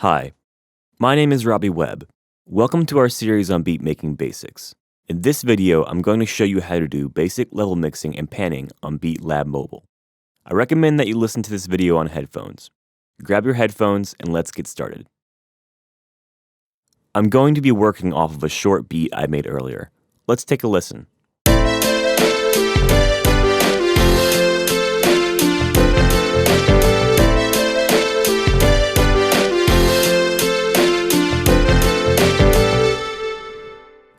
Hi, my name is Robby Webb. Welcome to our series on beat making basics. In this video, I'm going to show you how to do basic level mixing and panning on Bandlab Mobile. I recommend that you listen to this video on headphones. Grab your headphones and let's get started. I'm going to be working off of a short beat I made earlier. Let's take a listen.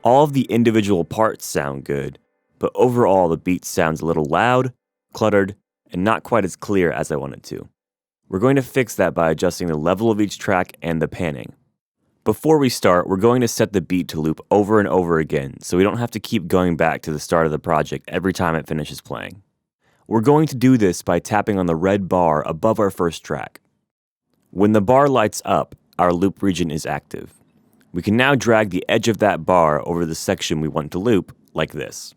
All of the individual parts sound good, but overall the beat sounds a little loud, cluttered, and not quite as clear as I want it to. We're going to fix that by adjusting the level of each track and the panning. Before we start, we're going to set the beat to loop over and over again so we don't have to keep going back to the start of the project every time it finishes playing. We're going to do this by tapping on the red bar above our first track. When the bar lights up, our loop region is active. We can now drag the edge of that bar over the section we want to loop, like this.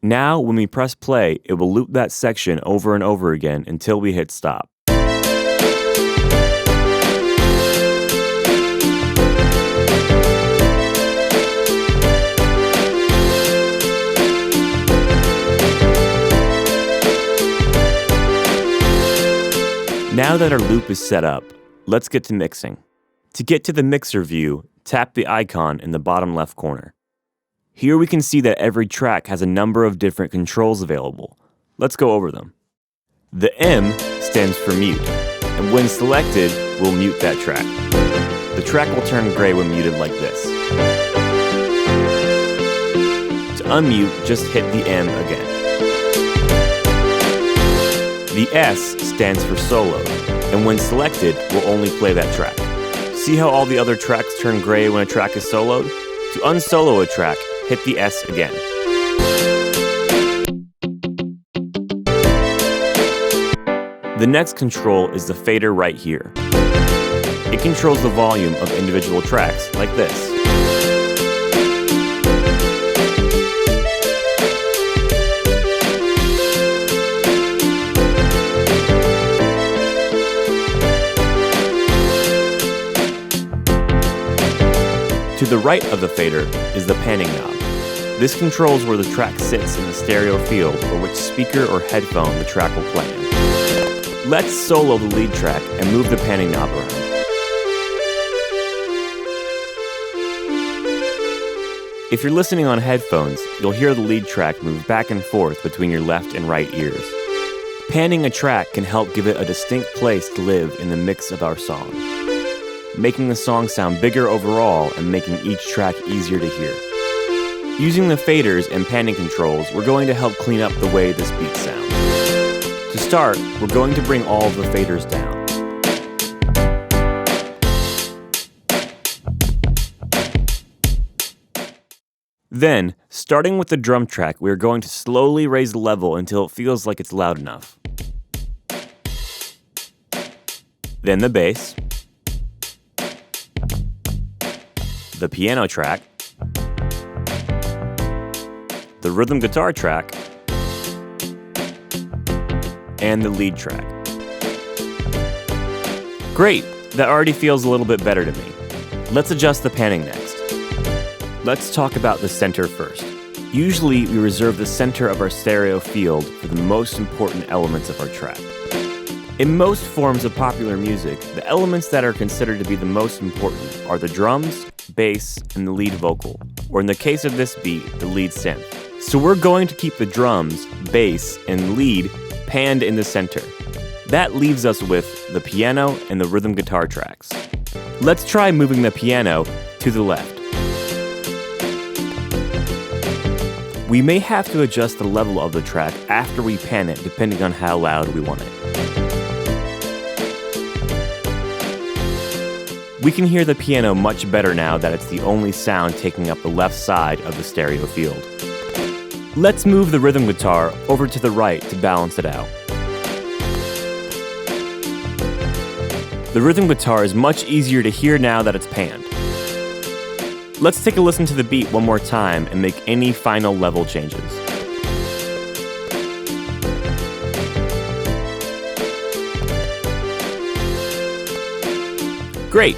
Now, when we press play, it will loop that section over and over again until we hit stop. Now that our loop is set up, let's get to mixing. To get to the mixer view, tap the icon in the bottom left corner. Here we can see that every track has a number of different controls available. Let's go over them. The M stands for mute, and when selected, we'll mute that track. The track will turn gray when muted like this. To unmute, just hit the M again. The S stands for solo, and when selected, we'll only play that track. See how all the other tracks turn gray when a track is soloed? To unsolo a track, hit the S again. The next control is the fader right here. It controls the volume of individual tracks, like this. To the right of the fader is the panning knob. This controls where the track sits in the stereo field or which speaker or headphone the track will play in. Let's solo the lead track and move the panning knob around. If you're listening on headphones, you'll hear the lead track move back and forth between your left and right ears. Panning a track can help give it a distinct place to live in the mix of our song, making the song sound bigger overall and making each track easier to hear. Using the faders and panning controls, we're going to help clean up the way this beat sounds. To start, we're going to bring all of the faders down. Then, starting with the drum track, we are going to slowly raise the level until it feels like it's loud enough. Then the bass, the piano track, the rhythm guitar track, and the lead track. Great, that already feels a little bit better to me. Let's adjust the panning next. Let's talk about the center first. Usually, we reserve the center of our stereo field for the most important elements of our track. In most forms of popular music, the elements that are considered to be the most important are the drums, bass, and the lead vocal, or in the case of this beat, the lead synth. So we're going to keep the drums, bass, and lead panned in the center. That leaves us with the piano and the rhythm guitar tracks. Let's try moving the piano to the left. We may have to adjust the level of the track after we pan it depending on how loud we want it. We can hear the piano much better now that it's the only sound taking up the left side of the stereo field. Let's move the rhythm guitar over to the right to balance it out. The rhythm guitar is much easier to hear now that it's panned. Let's take a listen to the beat one more time and make any final level changes. Great!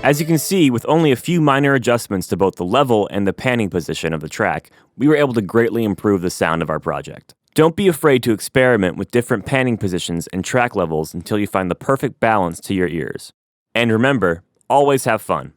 As you can see, with only a few minor adjustments to both the level and the panning position of the track, we were able to greatly improve the sound of our project. Don't be afraid to experiment with different panning positions and track levels until you find the perfect balance to your ears. And remember, always have fun.